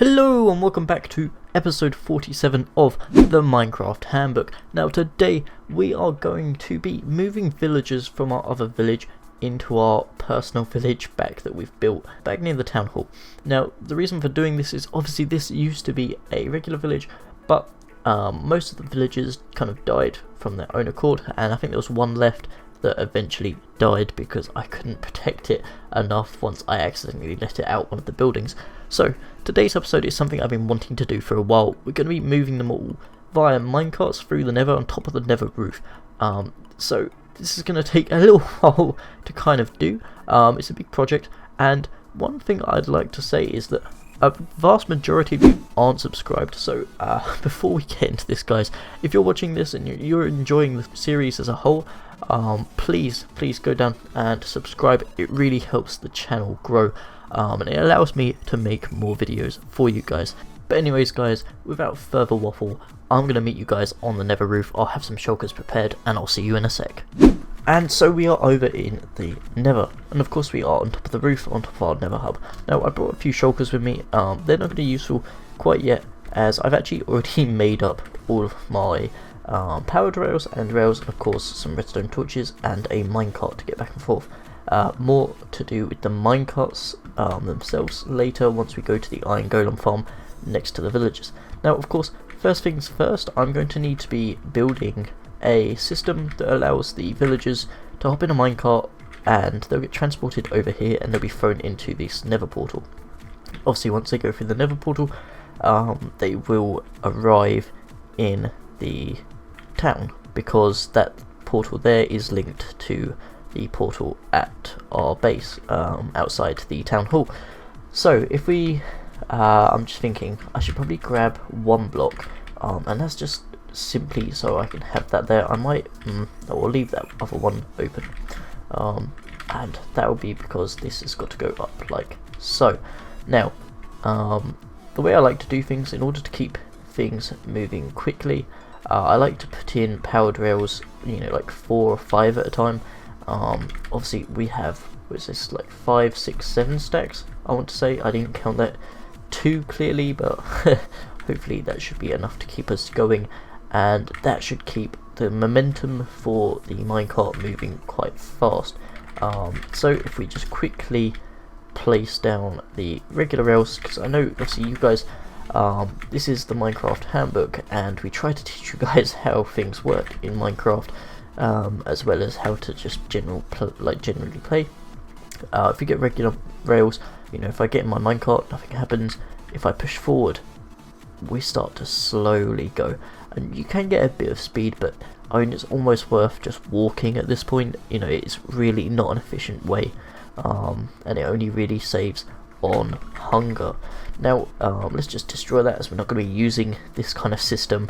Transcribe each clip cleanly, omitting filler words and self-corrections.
Hello and welcome back to episode 47 of the Minecraft Handbook. Now today we are going to be moving villagers from our other village into our personal village that we've built back near the town hall. Now the reason for doing this is obviously this used to be a regular village, but most of the villagers kind of died from their own accord, and I think there was one left that eventually died because I couldn't protect it enough once I accidentally let it out one of the buildings. So today's episode is something I've been wanting to do for a while. We're going to be moving them all via minecarts through the Nether on top of the Nether roof. So this is going to take a little while to kind of do. It's a big project, and one thing I'd like to say is that a vast majority of you aren't subscribed, so before we get into this, guys, if you're watching this and you're enjoying the series as a whole, please go down and subscribe. It really helps the channel grow, and it allows me to make more videos for you guys. But anyways, guys, without further waffle, I'm going to meet you guys on the Nether roof. I'll have some shulkers prepared and I'll see you in a sec. And so we are over in the Nether, and of course we are on top of the roof, on top of our Nether hub. Now I brought a few shulkers with me. They're not going to be useful quite yet, as I've actually already made up all of my powered rails, and of course some redstone torches and a minecart to get back and forth. More to do with the minecarts themselves later, once we go to the iron golem farm next to the villagers. Now of course, first things first, I'm going to need to be building a system that allows the villagers to hop in a minecart and they'll get transported over here and they'll be thrown into this Nether portal. Obviously once they go through the Nether portal, they will arrive in the town, because that portal there is linked to the portal at our base outside the town hall. So if we I'm just thinking I should probably grab one block, and that's just simply so I can have that there. I might I will leave that other one open, and that will be because this has got to go up like so. Now the way I like to do things, in order to keep things moving quickly, I like to put in powered rails, like 4 or 5 at a time. Obviously we have, what is this, like 5, 6, 7 stacks, I want to say. I didn't count that too clearly, but hopefully that should be enough to keep us going, and that should keep the momentum for the minecart moving quite fast. So if we just quickly place down the regular rails, because I know obviously you guys, this is the Minecraft Handbook, and we try to teach you guys how things work in Minecraft, as well as how to just generally play. If you get regular rails, if I get in my minecart, nothing happens. If I push forward, we start to slowly go, and you can get a bit of speed, but I mean it's almost worth just walking at this point. It's really not an efficient way, and it only really saves on hunger. Now let's just destroy that, as we're not going to be using this kind of system.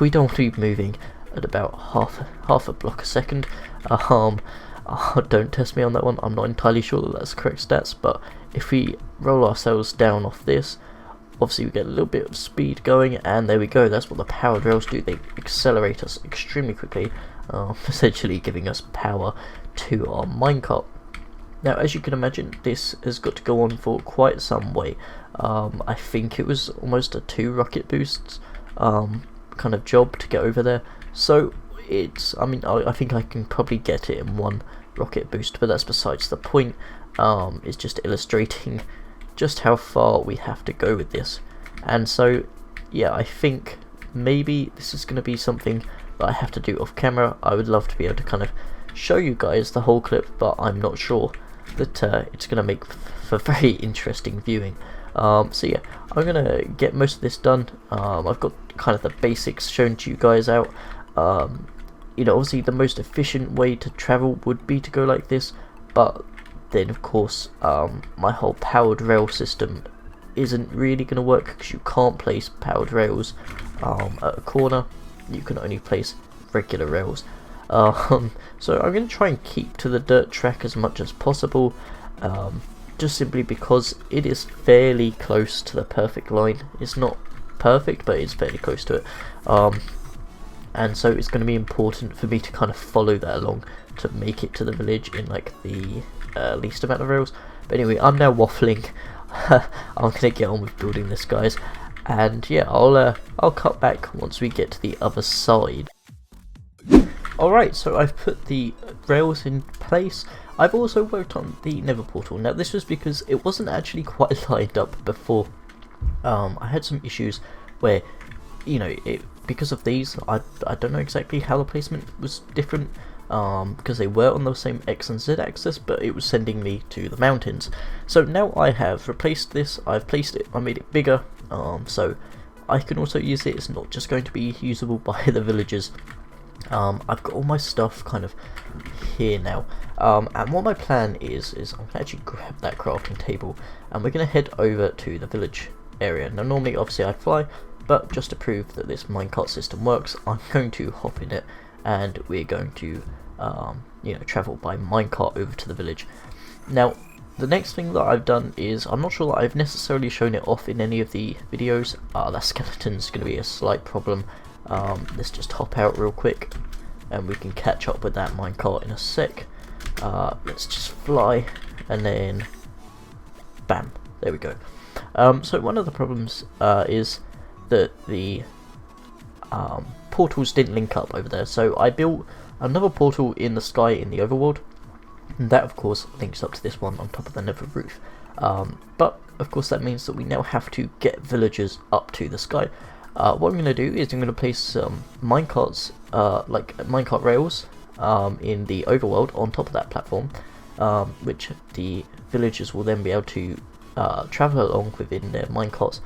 We don't want to be moving at about half a block a second. Don't test me on that one, I'm not entirely sure that that's the correct stats, but if we roll ourselves down off this, obviously we get a little bit of speed going, and there we go. That's what the powered rails do. They accelerate us extremely quickly, essentially giving us power to our minecart. Now as you can imagine, this has got to go on for quite some way. I think it was almost a 2 rocket boosts kind of job to get over there. So I think I can probably get it in 1 rocket boost, but that's besides the point. It's just illustrating just how far we have to go with this. And so yeah, I think maybe this is going to be something that I have to do off camera. I would love to be able to kind of show you guys the whole clip, but I'm not sure that it's going to make for very interesting viewing. So yeah, I'm going to get most of this done. I've got kind of the basics shown to you guys out. Obviously the most efficient way to travel would be to go like this, but then of course my whole powered rail system isn't really going to work, because you can't place powered rails at a corner. You can only place regular rails. So I'm going to try and keep to the dirt track as much as possible, just simply because it is fairly close to the perfect line. It's not perfect, but it's fairly close to it. And so it's going to be important for me to kind of follow that along to make it to the village in like the least amount of rails. But anyway, I'm now waffling. I'm gonna get on with building this, guys, and yeah, I'll cut back once we get to the other side. Alright, so I've put the rails in place. I've also worked on the Nether portal. Now this was because it wasn't actually quite lined up before. I had some issues where, you know, because of these, I don't know exactly how the placement was different, because they were on the same X and Z axis, but it was sending me to the mountains. So now I have replaced this, I've placed it, I made it bigger, so I can also use it. It's not just going to be usable by the villagers. I've got all my stuff kind of here now, and what my plan is I'm going to actually grab that crafting table and we're going to head over to the village area. Now normally obviously I'd fly, but just to prove that this minecart system works, I'm going to hop in it and we're going to you know, travel by minecart over to the village. Now the next thing that I've done is, I'm not sure that I've necessarily shown it off in any of the videos. That skeleton's going to be a slight problem. Let's just hop out real quick and we can catch up with that minecart in a sec. Let's just fly and then bam, there we go. So one of the problems is that the portals didn't link up over there, so I built another portal in the sky in the Overworld, and that of course links up to this one on top of the Nether roof. But of course that means that we now have to get villagers up to the sky. What I'm going to do is I'm going to place some minecarts, like minecart rails, in the Overworld on top of that platform, which the villagers will then be able to travel along within their minecarts.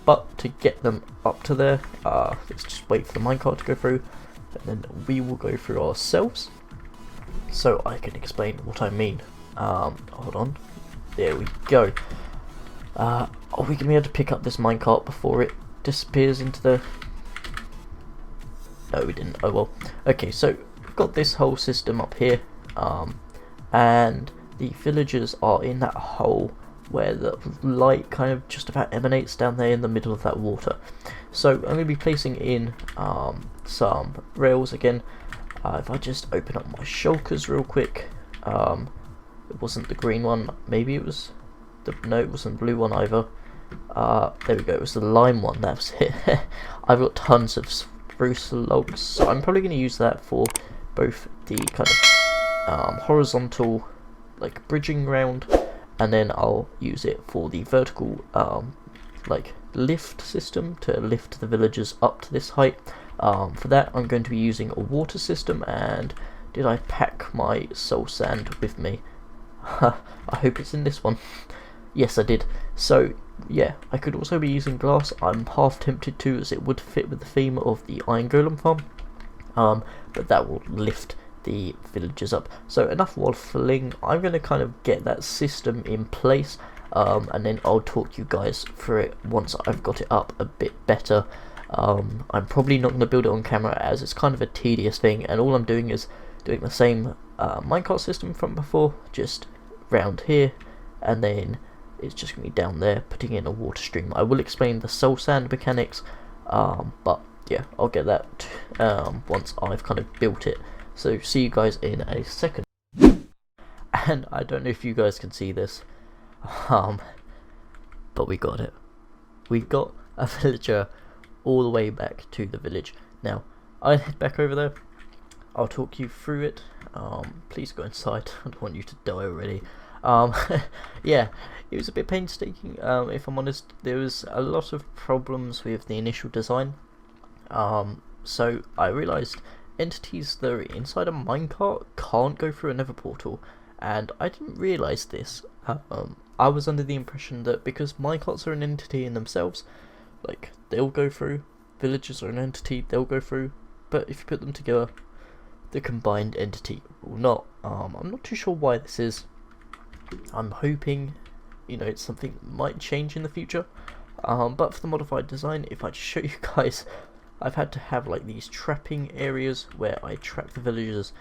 But to get them up to there, let's just wait for the minecart to go through, and then we will go through ourselves, so I can explain what I mean. Hold on, there we go. Are we going to be able to pick up this minecart before it disappears into the... No, we didn't. Oh well. Okay, so we've got this whole system up here, and the villagers are in that hole where the light kind of just about emanates down there in the middle of that water. So I'm going to be placing in some rails again. If I just open up my shulkers real quick, it wasn't the green one, maybe it was the... no, it wasn't the blue one either. There we go, it was the lime one, that was it. I've got tons of spruce logs, so I'm probably going to use that for both the kind of horizontal, like, bridging round, and then I'll use it for the vertical like lift system to lift the villagers up to this height. For that I'm going to be using a water system, and did I pack my soul sand with me? I hope it's in this one. Yes, I did. So yeah, I could also be using glass. I'm half tempted to, as it would fit with the theme of the iron golem farm, but that will lift the villagers up. So enough waffling, I'm going to kind of get that system in place, and then I'll talk you guys through it once I've got it up a bit better. I'm probably not going to build it on camera, as it's kind of a tedious thing, and all I'm doing is doing the same minecart system from before, just round here, and then it's just going to be down there, putting in a water stream. I will explain the soul sand mechanics, but yeah, I'll get that once I've kind of built it. So see you guys in a second. And I don't know if you guys can see this, but we got it. We've got a villager all the way back to the village. Now, I'll head back over there. I'll talk you through it. Please go inside. I don't want you to die already. Yeah, it was a bit painstaking. If I'm honest, there was a lot of problems with the initial design. So I realised entities that are inside a minecart can't go through a Nether portal, and I didn't realise this. I was under the impression that because minecarts are an entity in themselves, like, they'll go through, villagers are an entity, they'll go through, but if you put them together, the combined entity will not. I'm not too sure why this is. I'm hoping, you know, it's something that might change in the future, but for the modified design, if I just show you guys, I've had to have like these trapping areas where I trap the villagers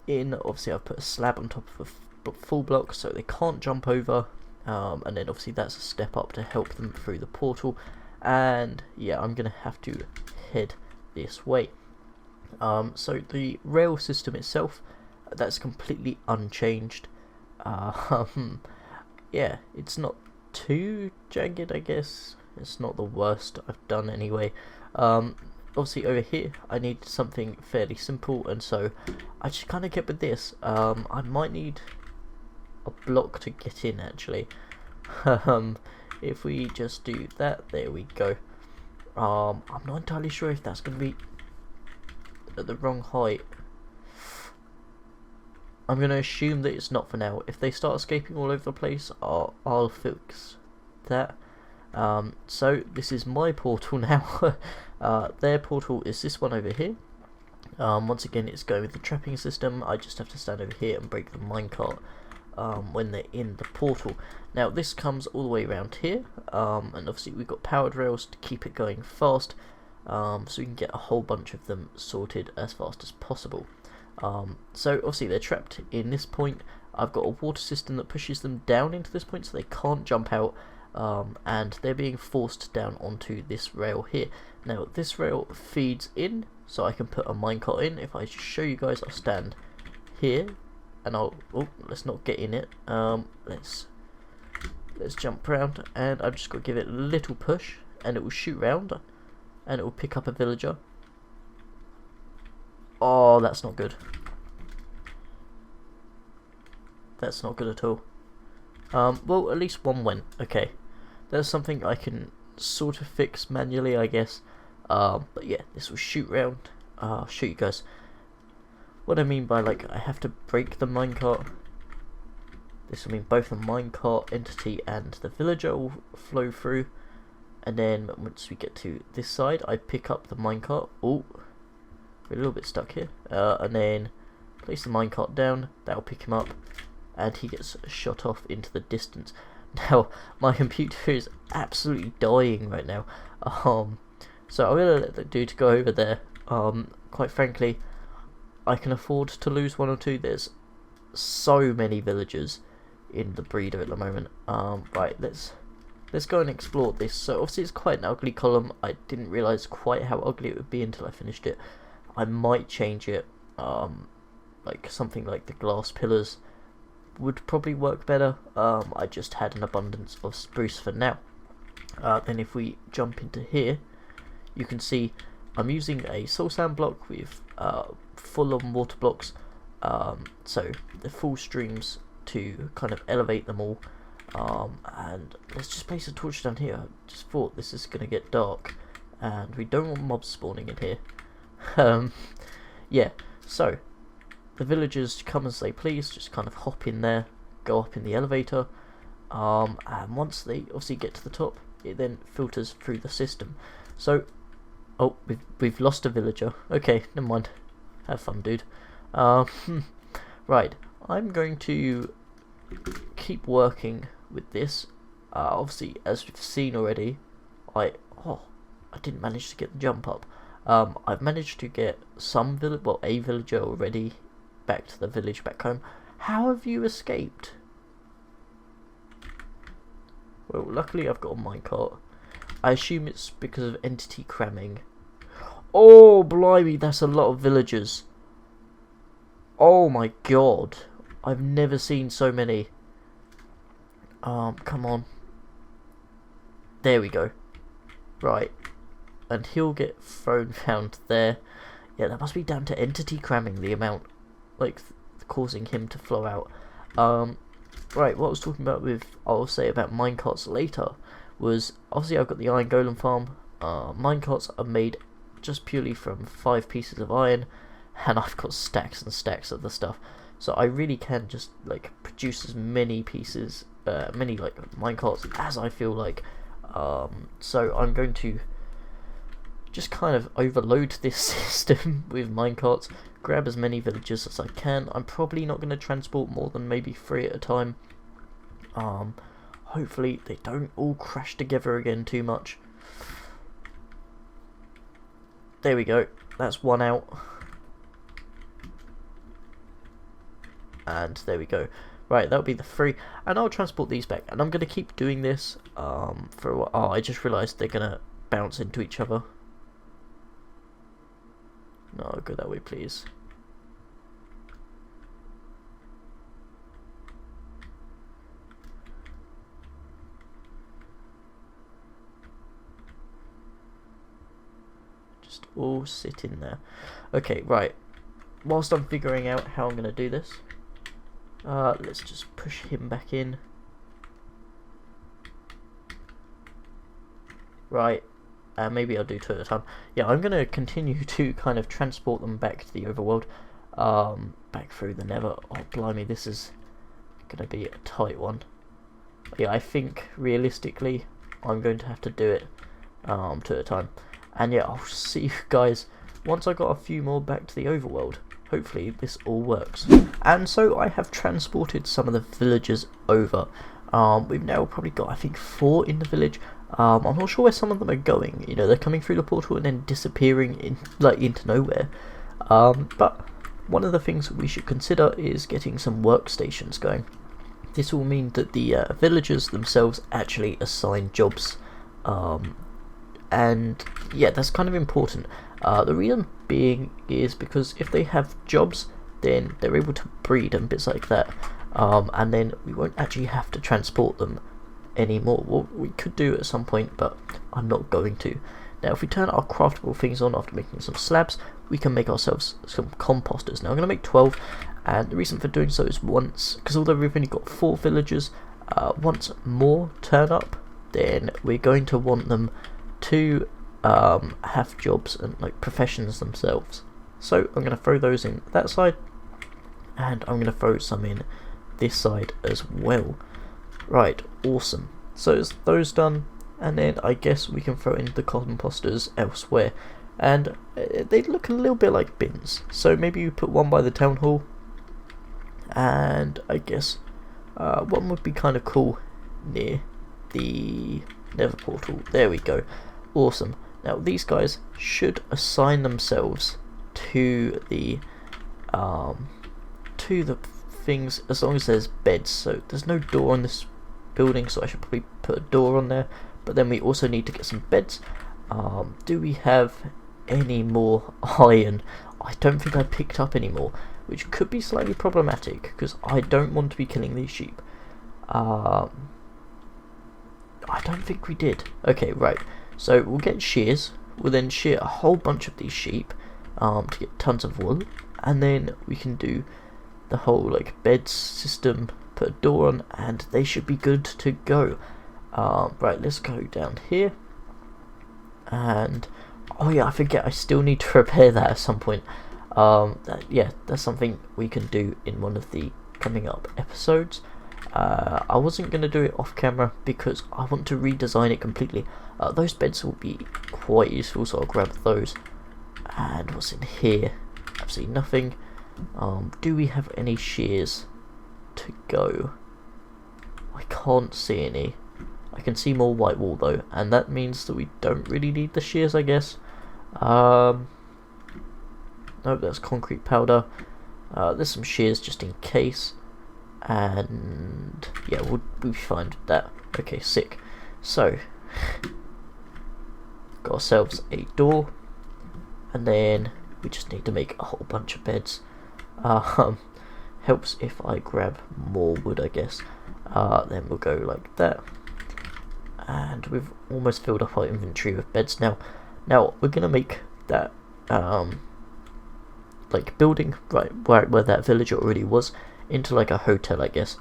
in. Obviously I've put a slab on top of a full block so they can't jump over, and then obviously that's a step up to help them through the portal, and yeah, I'm gonna have to head this way. So the rail system itself, that's completely unchanged. Yeah, it's not too jagged, I guess. It's not the worst I've done anyway. Obviously over here I need something fairly simple, and so I just kind of kept with this. I might need a block to get in actually. If we just do that, there we go. I'm not entirely sure if that's going to be at the wrong height. I'm going to assume that it's not for now. If they start escaping all over the place, I'll fix that. So this is my portal now. Their portal is this one over here. Once again, it's going with the trapping system. I just have to stand over here and break the minecart when they're in the portal. Now this comes all the way around here, and obviously we've got powered rails to keep it going fast, so we can get a whole bunch of them sorted as fast as possible. So obviously they're trapped in this point. I've got a water system that pushes them down into this point so they can't jump out, and they're being forced down onto this rail here. Now this rail feeds in, so I can put a minecart in. If I just show you guys, I'll stand here and let's not get in it. Let's jump around, and I've just got to give it a little push and it will shoot round and it will pick up a villager. Oh, that's not good. That's not good at all. Well, at least one went. Okay, there's something I can sort of fix manually, I guess. But yeah, this will shoot round. I'll show you guys what I mean by, like, I have to break the minecart. This will mean both the minecart entity and the villager will flow through, and then once we get to this side, I pick up the minecart. Oh, we're a little bit stuck here. And then place the minecart down. That'll pick him up, and he gets shot off into the distance. Now my computer is absolutely dying right now. So I'm gonna let the dude go over there. Quite frankly, I can afford to lose one or two. There's so many villagers in the breeder at the moment. Right, let's go and explore this. So obviously it's quite an ugly column. I didn't realise quite how ugly it would be until I finished it. I might change it. Like something like the glass pillars would probably work better. I just had an abundance of spruce for now. Then if we jump into here, you can see I'm using a soul sand block with full on water blocks, so the full streams to kind of elevate them all. And let's just place a torch down here. I just thought this is gonna get dark and we don't want mobs spawning in here. Yeah, so the villagers come as they please, just kind of hop in there, go up in the elevator, and once they obviously get to the top, it then filters through the system. So, oh, we've lost a villager. Okay, never mind. Have fun, dude. Right, I'm going to keep working with this. Obviously, as we've seen already, I didn't manage to get the jump up. I've managed to get a villager already back to the village back home. How have you escaped? Well, luckily I've got a minecart. I assume it's because of entity cramming. Oh, blimey, that's a lot of villagers. Oh my god. I've never seen so many. Come on. There we go. Right. And he'll get thrown round there. Yeah, that must be down to entity cramming, the amount, like, causing him to flow out. Right, what I was talking about with, I'll say about minecarts later, was obviously I've got the iron golem farm. Minecarts are made just purely from 5 pieces of iron, and I've got stacks and stacks of the stuff. So I really can just, like, produce as many pieces, many, like, minecarts as I feel like. So I'm going to just kind of overload this system with minecarts, grab as many villagers as I can. I'm probably not going to transport more than maybe 3 at a time. Hopefully they don't all crash together again too much. There we go, that's one out. And there we go. Right, that'll be the 3, and I'll transport these back, and I'm going to keep doing this for a while. Oh, I just realised they're going to bounce into each other. No, go that way, please. just all sit in there. Okay, right. Whilst I'm figuring out how I'm going to do this, let's just push him back in. Right, maybe I'll do 2 at a time. Yeah, I'm going to continue to kind of transport them back to the overworld, back through the Nether. Oh, blimey, this is going to be a tight one. But yeah, I think realistically, I'm going to have to do it 2 at a time. And yeah, I'll see you guys once I got a few more back to the overworld. Hopefully this all works. And so I have transported some of the villagers over. We've now probably got, I think, 4 in the village. I'm not sure where some of them are going. You know, they're coming through the portal and then disappearing into nowhere. But one of the things we should consider is getting some workstations going. This will mean that the villagers themselves actually assign jobs. And yeah, that's kind of important. The reason being is because if they have jobs, then they're able to breed and bits like that, and then we won't actually have to transport them anymore. Well, we could do at some point, but I'm not going to. Now, if we turn our craftable things on after making some slabs, we can make ourselves some composters. Now, I'm going to make 12, and the reason for doing so is because although we've only got 4 villagers, once more turn up, then we're going to want them to have jobs and like professions themselves. So I'm going to throw those in that side, and I'm going to throw some in this side as well. Right, awesome. So it's those done, and then I guess we can throw in the composters elsewhere, and they look a little bit like bins. So maybe you put one by the town hall, and I guess one would be kind of cool near the Nether portal. There we go. Awesome. Now these guys should assign themselves to the things as long as there's beds. So there's no door on this building, so I should probably put a door on there. But then we also need to get some beds. Do we have any more iron? I don't think I picked up any more, which could be slightly problematic because I don't want to be killing these sheep. I don't think we did. Okay, right. So we'll get shears. We'll then shear a whole bunch of these sheep to get tons of wool, and then we can do the whole like bed system, put a door on, and they should be good to go. Right, let's go down here, and oh yeah, I forget I still need to repair that at some point. Yeah, that's something we can do in one of the coming up episodes. I wasn't going to do it off camera because I want to redesign it completely. Those beds will be quite useful, so I'll grab those. And what's in here? Absolutely nothing. Do we have any shears to go? I can't see any. I can see more white wool though, and that means that we don't really need the shears, I guess. No, that's concrete powder. There's some shears just in case. And yeah, we'll be fine with that. Okay, sick. So got ourselves a door, and then we just need to make a whole bunch of beds. Helps if I grab more wood, I guess. Then we'll go like that, and we've almost filled up our inventory with beds now. Now we're gonna make that like building right where that villager already was into like a hotel, I guess.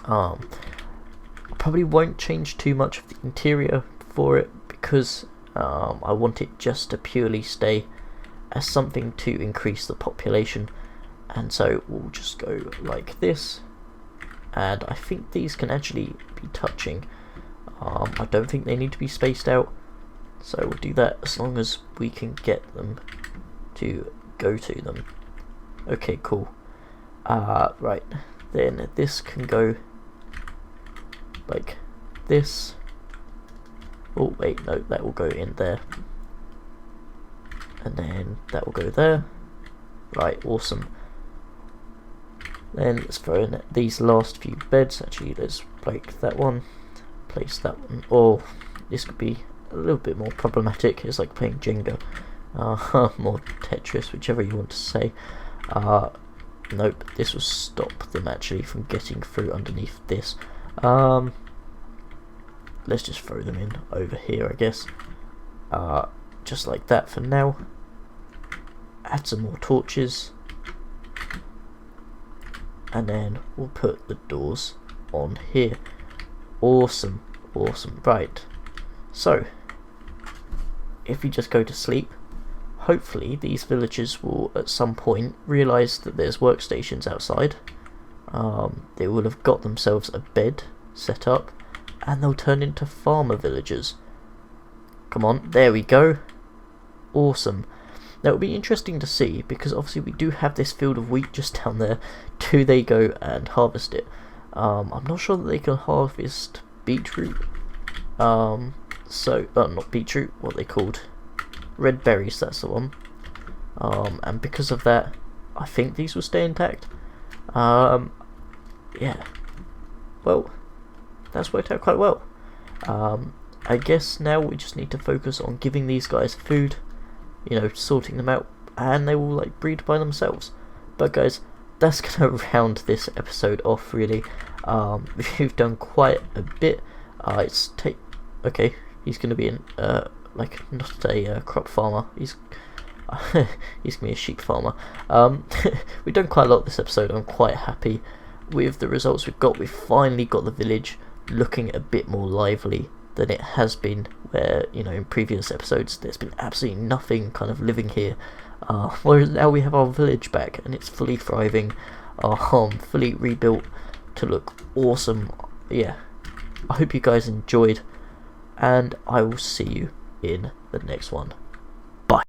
Probably won't change too much of the interior for it because I want it just to purely stay as something to increase the population, and so we'll just go like this, and I think these can actually be touching. I don't think they need to be spaced out, so we'll do that as long as we can get them to go to them. Okay, cool. Right, then this can go like this. Oh wait, no, that will go in there, and then that will go there. Right, awesome. Then let's throw in these last few beds. Actually, let's break that one, place that one. Oh, this could be a little bit more problematic. It's like playing Jenga, more Tetris, whichever you want to say. Nope, this will stop them actually from getting through underneath this. Let's just throw them in over here, I guess. just like that for now. Add some more torches, and then we'll put the doors on here. Awesome, awesome. Right, so if we just go to sleep, hopefully these villagers will at some point realise that there's workstations outside. They will have got themselves a bed set up, and they'll turn into farmer villagers. Come on, there we go. Awesome. Now it'll be interesting to see, because obviously we do have this field of wheat just down there. Do they go and harvest it? I'm not sure that they can harvest beetroot. Not beetroot, what they called? Red berries, that's the one. And because of that, I think these will stay intact. Yeah. Well, that's worked out quite well. I guess now we just need to focus on giving these guys food, you know, sorting them out, and they will like breed by themselves. But guys, that's gonna round this episode off really. We've done quite a bit. Okay, he's gonna be in like not a crop farmer. He's he's gonna be a sheep farmer. We've done quite a lot this episode. I'm quite happy with the results we've got. We've finally got the village looking a bit more lively than it has been, where, you know, in previous episodes there's been absolutely nothing kind of living here, whereas now we have our village back and it's fully thriving, fully rebuilt to look awesome. Yeah, I hope you guys enjoyed, and I will see you in the next one. Bye.